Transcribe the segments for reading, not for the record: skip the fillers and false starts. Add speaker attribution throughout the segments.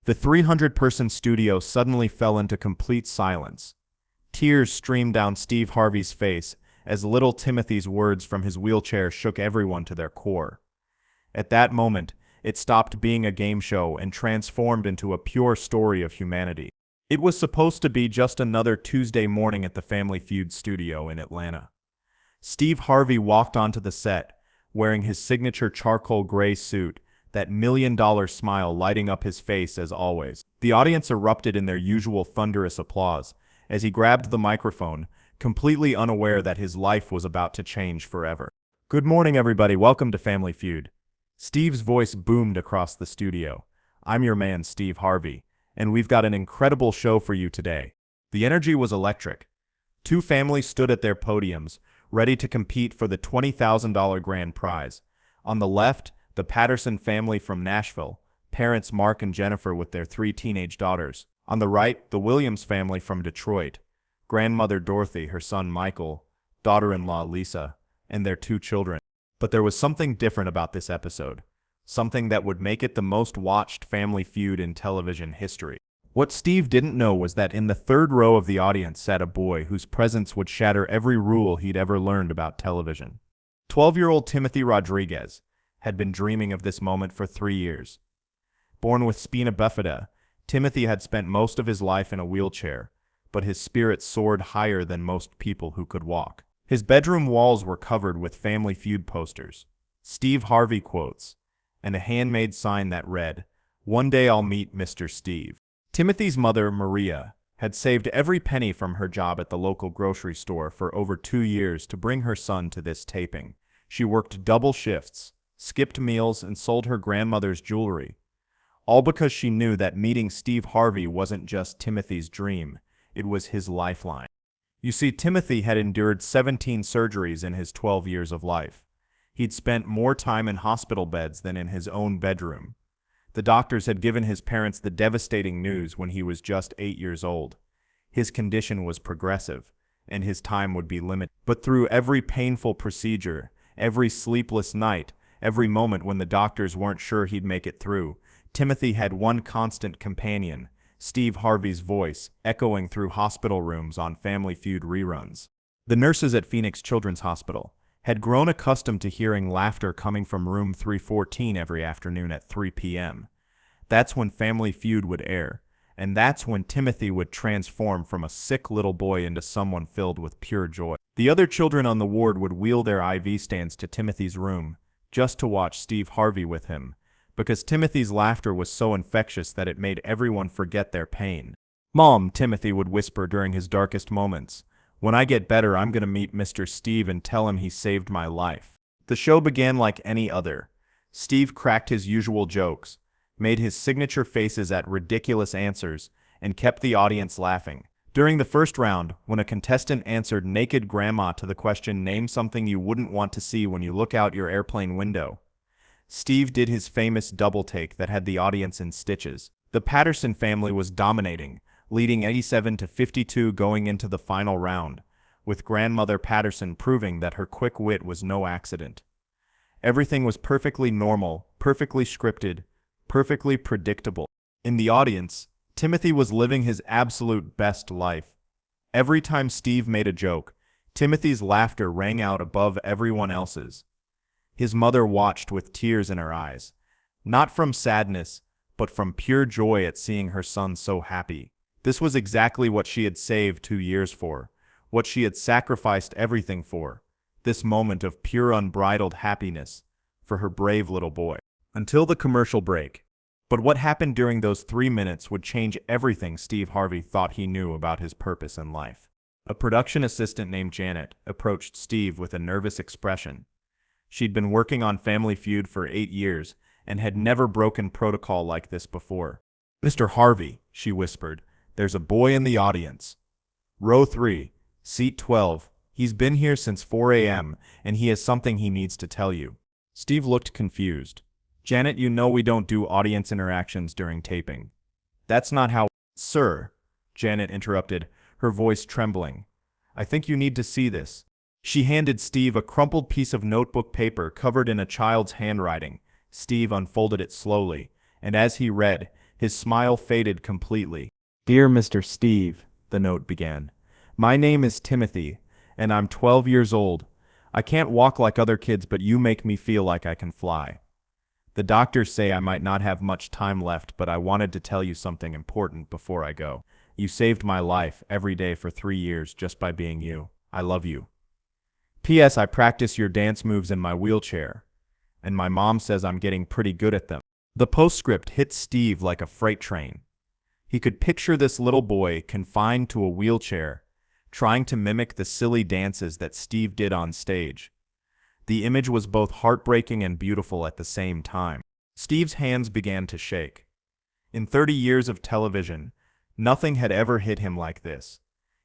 Speaker 1: The 300-person studio suddenly fell into complete silence. Tears streamed down Steve Harvey's face as little Timothy's words from his wheelchair shook everyone to their core. At that moment, it stopped being a game show and transformed into a pure story of humanity. It was supposed to be just another Tuesday morning at the Family Feud studio in Atlanta. Steve Harvey walked onto the set, wearing his signature charcoal gray suit, that million-dollar smile lighting up his face as always. The audience erupted in their usual thunderous applause as he grabbed the microphone, completely unaware that his life was about to change forever. "Good morning, everybody. Welcome to Family Feud." Steve's voice boomed across the studio. "I'm your man, Steve Harvey, and we've got an incredible show for you today." The energy was electric. Two families stood at their podiums, ready to compete for the $20,000 grand prize. On the left, the Patterson family from Nashville, parents Mark and Jennifer with their 3 teenage daughters. On the right, the Williams family from Detroit, grandmother Dorothy, her son Michael, daughter-in-law Lisa, and their 2 children. But there was something different about this episode, something that would make it the most watched Family Feud in television history. What Steve didn't know was that in the third row of the audience sat a boy whose presence would shatter every rule he'd ever learned about television. 12-year-old Timothy Rodriguez had been dreaming of this moment for 3 years. Born with spina bifida, Timothy had spent most of his life in a wheelchair, but his spirit soared higher than most people who could walk. His bedroom walls were covered with Family Feud posters, Steve Harvey quotes, and a handmade sign that read, "One day I'll meet Mr. Steve." Timothy's mother, Maria, had saved every penny from her job at the local grocery store for over 2 years to bring her son to this taping. She worked double shifts, skipped meals, and sold her grandmother's jewelry, all because she knew that meeting Steve Harvey wasn't just Timothy's dream, it was his lifeline. You see, Timothy had endured 17 surgeries in his 12 years of life. He'd spent more time in hospital beds than in his own bedroom. The doctors had given his parents the devastating news when he was just 8 years old. His condition was progressive, and his time would be limited. But through every painful procedure, every sleepless night, every moment when the doctors weren't sure he'd make it through, Timothy had one constant companion, Steve Harvey's voice, echoing through hospital rooms on Family Feud reruns. The nurses at Phoenix Children's Hospital had grown accustomed to hearing laughter coming from room 314 every afternoon at 3 p.m. That's when Family Feud would air, and that's when Timothy would transform from a sick little boy into someone filled with pure joy. The other children on the ward would wheel their IV stands to Timothy's room, just to watch Steve Harvey with him, because Timothy's laughter was so infectious that it made everyone forget their pain. "Mom," Timothy would whisper during his darkest moments, "when I get better, I'm gonna meet Mr. Steve and tell him he saved my life." The show began like any other. Steve cracked his usual jokes, made his signature faces at ridiculous answers, and kept the audience laughing. During the first round, when a contestant answered naked grandma to the question, "Name something you wouldn't want to see when you look out your airplane window," Steve did his famous double take that had the audience in stitches. The Patterson family was dominating, leading 87-52 going into the final round, with grandmother Patterson proving that her quick wit was no accident. Everything was perfectly normal, perfectly scripted, perfectly predictable. In the audience, Timothy was living his absolute best life. Every time Steve made a joke, Timothy's laughter rang out above everyone else's. His mother watched with tears in her eyes, not from sadness, but from pure joy at seeing her son so happy. This was exactly what she had saved 2 years for, what she had sacrificed everything for, this moment of pure unbridled happiness for her brave little boy. Until the commercial break. But what happened during those 3 minutes would change everything Steve Harvey thought he knew about his purpose in life. A production assistant named Janet approached Steve with a nervous expression. She'd been working on Family Feud for 8 years and had never broken protocol like this before. "Mr. Harvey," she whispered, "there's a boy in the audience. Row 3, seat 12. He's been here since 4 a.m. and he has something he needs to tell you." Steve looked confused. "Janet, you know we don't do audience interactions during taping." "That's not how—" "Sir," Janet interrupted, her voice trembling. "I think you need to see this." She handed Steve a crumpled piece of notebook paper covered in a child's handwriting. Steve unfolded it slowly, and as he read, His smile faded completely. "Dear Mr. Steve," the note began, "my name is Timothy, and I'm 12 years old. I can't walk like other kids, but you make me feel like I can fly. The doctors say I might not have much time left, but I wanted to tell you something important before I go. You saved my life every day for 3 years just by being you. I love you. P.S. I practice your dance moves in my wheelchair, and my mom says I'm getting pretty good at them." The postscript hit Steve like a freight train. He could picture this little boy confined to a wheelchair, trying to mimic the silly dances that Steve did on stage. The image was both heartbreaking and beautiful at the same time. Steve's hands began to shake. In 30 years of television, nothing had ever hit him like this.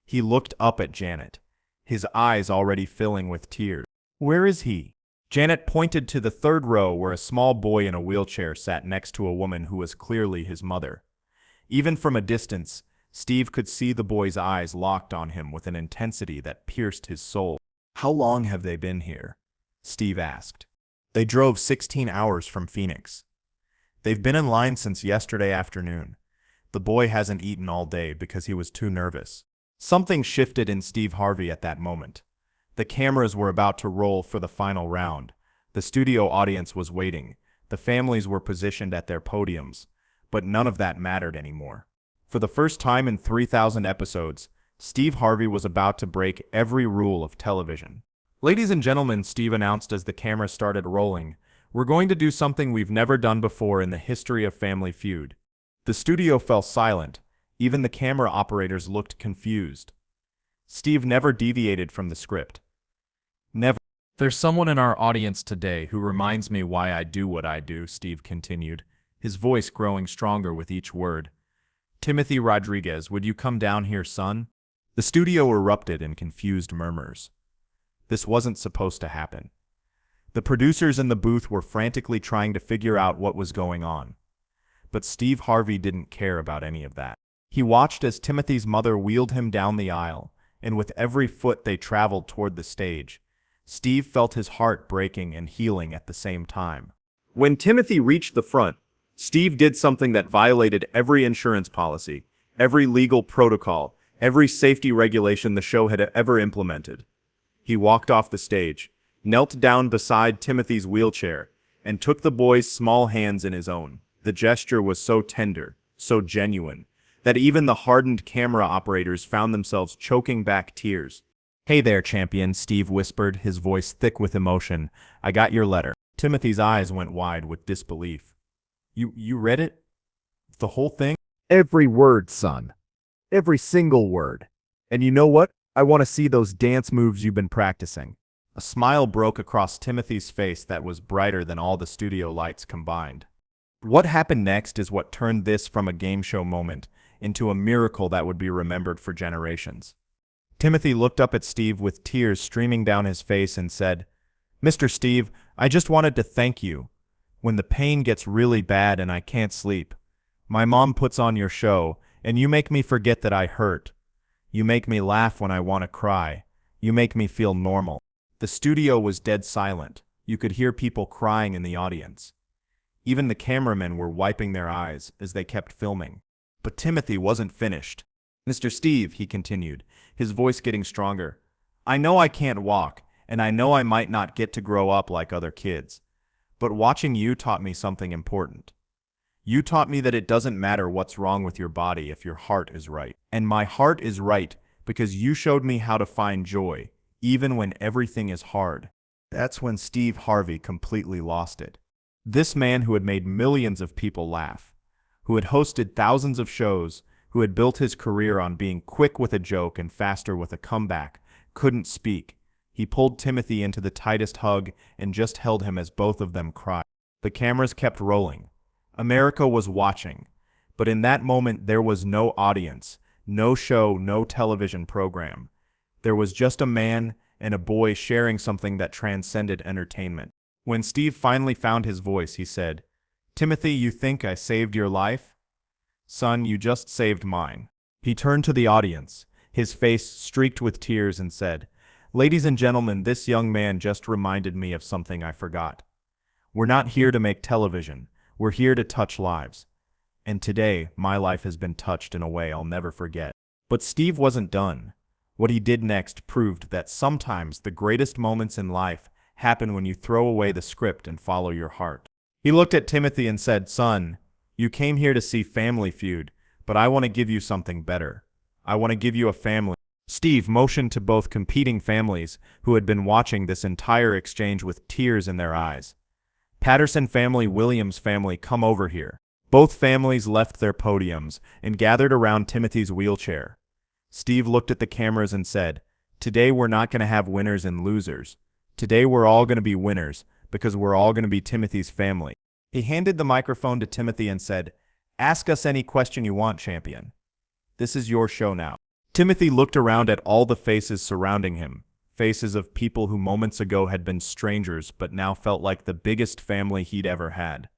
Speaker 1: He looked up at Janet, his eyes already filling with tears. "Where is he?" Janet pointed to the third row where a small boy in a wheelchair sat next to a woman who was clearly his mother. Even from a distance, Steve could see the boy's eyes locked on him with an intensity that pierced his soul. "How long have they been here?" Steve asked. "They drove 16 hours from Phoenix. They've been in line since yesterday afternoon. The boy hasn't eaten all day because he was too nervous." Something shifted in Steve Harvey at that moment. The cameras were about to roll for the final round. The studio audience was waiting. The families were positioned at their podiums. But none of that mattered anymore. For the first time in 3,000 episodes, Steve Harvey was about to break every rule of television. "Ladies and gentlemen," Steve announced as the camera started rolling, "we're going to do something we've never done before in the history of Family Feud." The studio fell silent. Even the camera operators looked confused. Steve never deviated from the script. Never. "There's someone in our audience today who reminds me why I do what I do," Steve continued, his voice growing stronger with each word. "Timothy Rodriguez, would you come down here, son?" The studio erupted in confused murmurs. This wasn't supposed to happen. The producers in the booth were frantically trying to figure out what was going on. But Steve Harvey didn't care about any of that. He watched as Timothy's mother wheeled him down the aisle, and with every foot they traveled toward the stage, Steve felt his heart breaking and healing at the same time. When Timothy reached the front, Steve did something that violated every insurance policy, every legal protocol, every safety regulation the show had ever implemented. He walked off the stage, knelt down beside Timothy's wheelchair, and took the boy's small hands in his own. The gesture was so tender, so genuine, that even the hardened camera operators found themselves choking back tears. "Hey there, champion," Steve whispered, his voice thick with emotion. "I got your letter." Timothy's eyes went wide with disbelief. You read it? The whole thing?"
Speaker 2: Every word, son. Every single word. And you know what? I want to see those dance moves you've been practicing."
Speaker 1: A smile broke across Timothy's face that was brighter than all the studio lights combined. What happened next is what turned this from a game show moment into a miracle that would be remembered for generations. Timothy looked up at Steve with tears streaming down his face and said, "Mr. Steve, I just wanted to thank you. When the pain gets really bad and I can't sleep, my mom puts on your show, and you make me forget that I hurt. You make me laugh when I want to cry. You make me feel normal." The studio was dead silent. You could hear people crying in the audience. Even the cameramen were wiping their eyes as they kept filming. But Timothy wasn't finished. "Mr. Steve," he continued, his voice getting stronger, "I know I can't walk, and I know I might not get to grow up like other kids. But watching you taught me something important. You taught me that it doesn't matter what's wrong with your body if your heart is right. And my heart is right because you showed me how to find joy, even when everything is hard." That's when Steve Harvey completely lost it. This man who had made millions of people laugh, who had hosted thousands of shows, who had built his career on being quick with a joke and faster with a comeback, couldn't speak. He pulled Timothy into the tightest hug and just held him as both of them cried. The cameras kept rolling. America was watching. But in that moment there was no audience, no show, no television program. There was just a man and a boy sharing something that transcended entertainment. When Steve finally found his voice, he said, "Timothy, you think I saved your life? Son, you just saved mine." He turned to the audience, his face streaked with tears, and said, "Ladies and gentlemen, this young man just reminded me of something I forgot. We're not here to make television. We're here to touch lives. And today, my life has been touched in a way I'll never forget. But Steve wasn't done. What he did next proved that sometimes the greatest moments in life happen when you throw away the script and follow your heart. He looked at Timothy and said, "Son, you came here to see Family Feud, but I want to give you something better. I want to give you a family." Steve motioned to both competing families who had been watching this entire exchange with tears in their eyes. "Patterson family, Williams family, come over here." Both families left their podiums and gathered around Timothy's wheelchair. Steve looked at the cameras and said, "Today we're not going to have winners and losers. Today we're all going to be winners because we're all going to be Timothy's family." He handed the microphone to Timothy and said, "Ask us any question you want, champion. This is your show now." Timothy looked around at all the faces surrounding him, faces of people who moments ago had been strangers but now felt like the biggest family he'd ever had.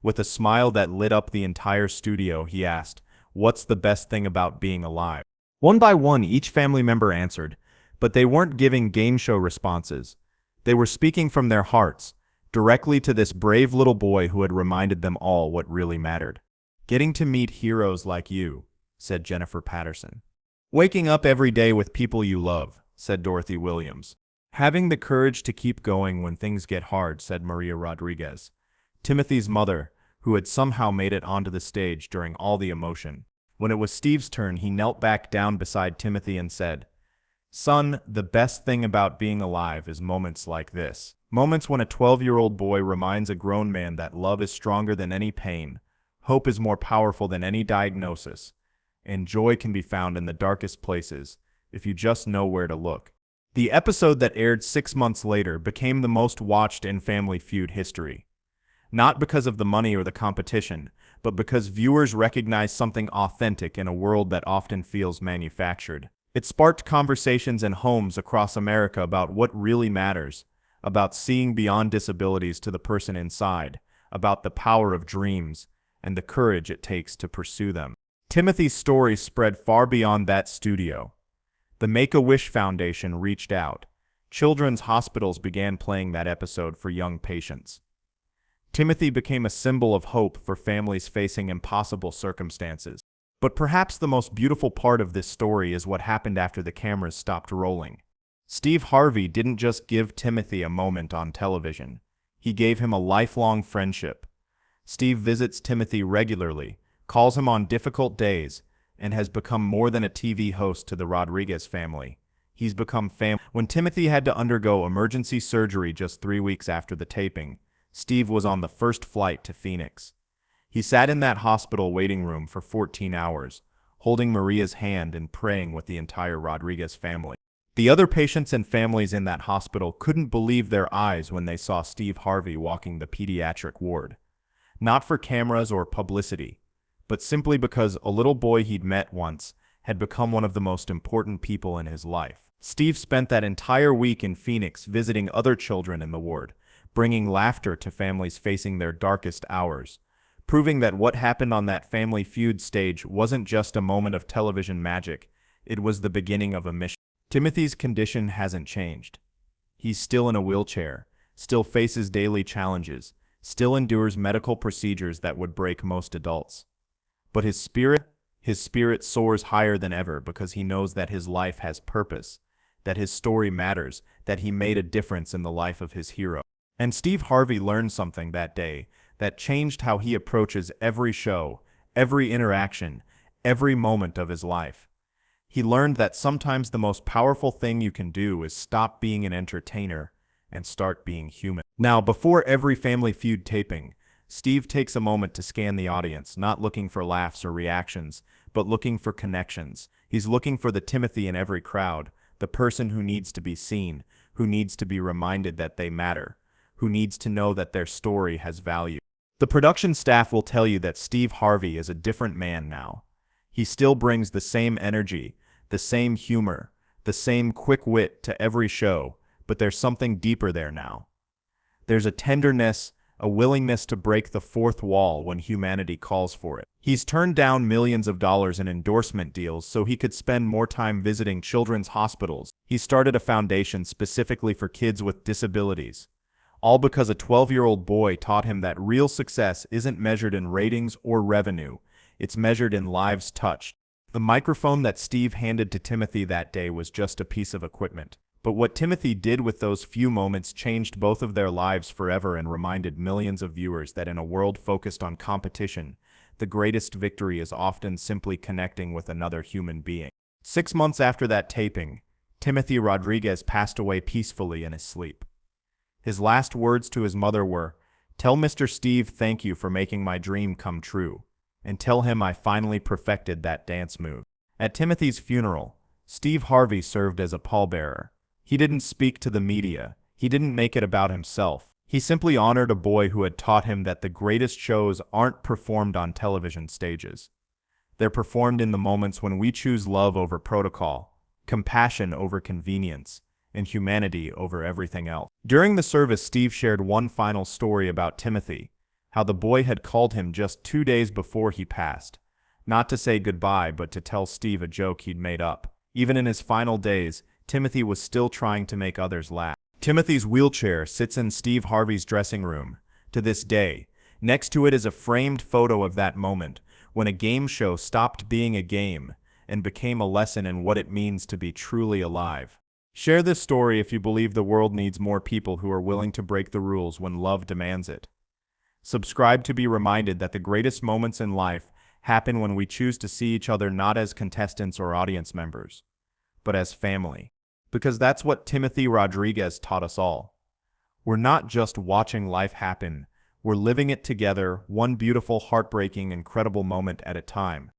Speaker 1: With a smile that lit up the entire studio, he asked, "What's the best thing about being alive?" One by one, each family member answered, but they weren't giving game show responses. They were speaking from their hearts, directly to this brave little boy who had reminded them all what really mattered. "Getting to meet heroes like you," said Jennifer Patterson. "Waking up every day with people you love," said Dorothy Williams. "Having the courage to keep going when things get hard," said Maria Rodriguez, Timothy's mother, who had somehow made it onto the stage during all the emotion. When it was Steve's turn, he knelt back down beside Timothy and said, "Son, the best thing about being alive is moments like this. Moments when a 12-year-old boy reminds a grown man that love is stronger than any pain, hope is more powerful than any diagnosis, and joy can be found in the darkest places if you just know where to look." The episode that aired 6 months later became the most watched in Family Feud history. Not because of the money or the competition, but because viewers recognized something authentic in a world that often feels manufactured. It sparked conversations in homes across America about what really matters, about seeing beyond disabilities to the person inside, about the power of dreams, and the courage it takes to pursue them. Timothy's story spread far beyond that studio. The Make-A-Wish Foundation reached out. Children's hospitals began playing that episode for young patients. Timothy became a symbol of hope for families facing impossible circumstances. But perhaps the most beautiful part of this story is what happened after the cameras stopped rolling. Steve Harvey didn't just give Timothy a moment on television. He gave him a lifelong friendship. Steve visits Timothy regularly, calls him on difficult days, and has become more than a TV host to the Rodriguez family. He's become family. When Timothy had to undergo emergency surgery just 3 weeks after the taping, Steve was on the first flight to Phoenix. He sat in that hospital waiting room for 14 hours, holding Maria's hand and praying with the entire Rodriguez family. The other patients and families in that hospital couldn't believe their eyes when they saw Steve Harvey walking the pediatric ward. Not for cameras or publicity, but simply because a little boy he'd met once had become one of the most important people in his life. Steve spent that entire week in Phoenix visiting other children in the ward, bringing laughter to families facing their darkest hours, proving that what happened on that Family Feud stage wasn't just a moment of television magic, it was the beginning of a mission. Timothy's condition hasn't changed. He's still in a wheelchair, still faces daily challenges, still endures medical procedures that would break most adults. But his spirit soars higher than ever because he knows that his life has purpose, that his story matters, that he made a difference in the life of his hero. And Steve Harvey learned something that day that changed how he approaches every show, every interaction, every moment of his life. He learned that sometimes the most powerful thing you can do is stop being an entertainer and start being human. Now, before every Family Feud taping, Steve takes a moment to scan the audience, not looking for laughs or reactions, but looking for connections. He's looking for the Timothy in every crowd, the person who needs to be seen, who needs to be reminded that they matter, who needs to know that their story has value. The production staff will tell you that Steve Harvey is a different man now. He still brings the same energy, the same humor, the same quick wit to every show, but there's something deeper there now. There's a tenderness, a willingness to break the fourth wall when humanity calls for it. He's turned down millions of dollars in endorsement deals so he could spend more time visiting children's hospitals. He started a foundation specifically for kids with disabilities. All because a 12-year-old boy taught him that real success isn't measured in ratings or revenue, it's measured in lives touched. The microphone that Steve handed to Timothy that day was just a piece of equipment. But what Timothy did with those few moments changed both of their lives forever and reminded millions of viewers that in a world focused on competition, the greatest victory is often simply connecting with another human being. 6 months after that taping, Timothy Rodriguez passed away peacefully in his sleep. His last words to his mother were, "Tell Mr. Steve thank you for making my dream come true, and tell him I finally perfected that dance move." At Timothy's funeral, Steve Harvey served as a pallbearer. He didn't speak to the media. He didn't make it about himself. He simply honored a boy who had taught him that the greatest shows aren't performed on television stages. They're performed in the moments when we choose love over protocol, compassion over convenience, and humanity over everything else. During the service, Steve shared one final story about Timothy, how the boy had called him just 2 days before he passed, not to say goodbye but to tell Steve a joke he'd made up. Even in his final days, Timothy was still trying to make others laugh. Timothy's wheelchair sits in Steve Harvey's dressing room. To this day, next to it is a framed photo of that moment when a game show stopped being a game and became a lesson in what it means to be truly alive. Share this story if you believe the world needs more people who are willing to break the rules when love demands it. Subscribe to be reminded that the greatest moments in life happen when we choose to see each other not as contestants or audience members, but as family. Because that's what Timothy Rodriguez taught us all. We're not just watching life happen, we're living it together, one beautiful, heartbreaking, incredible moment at a time.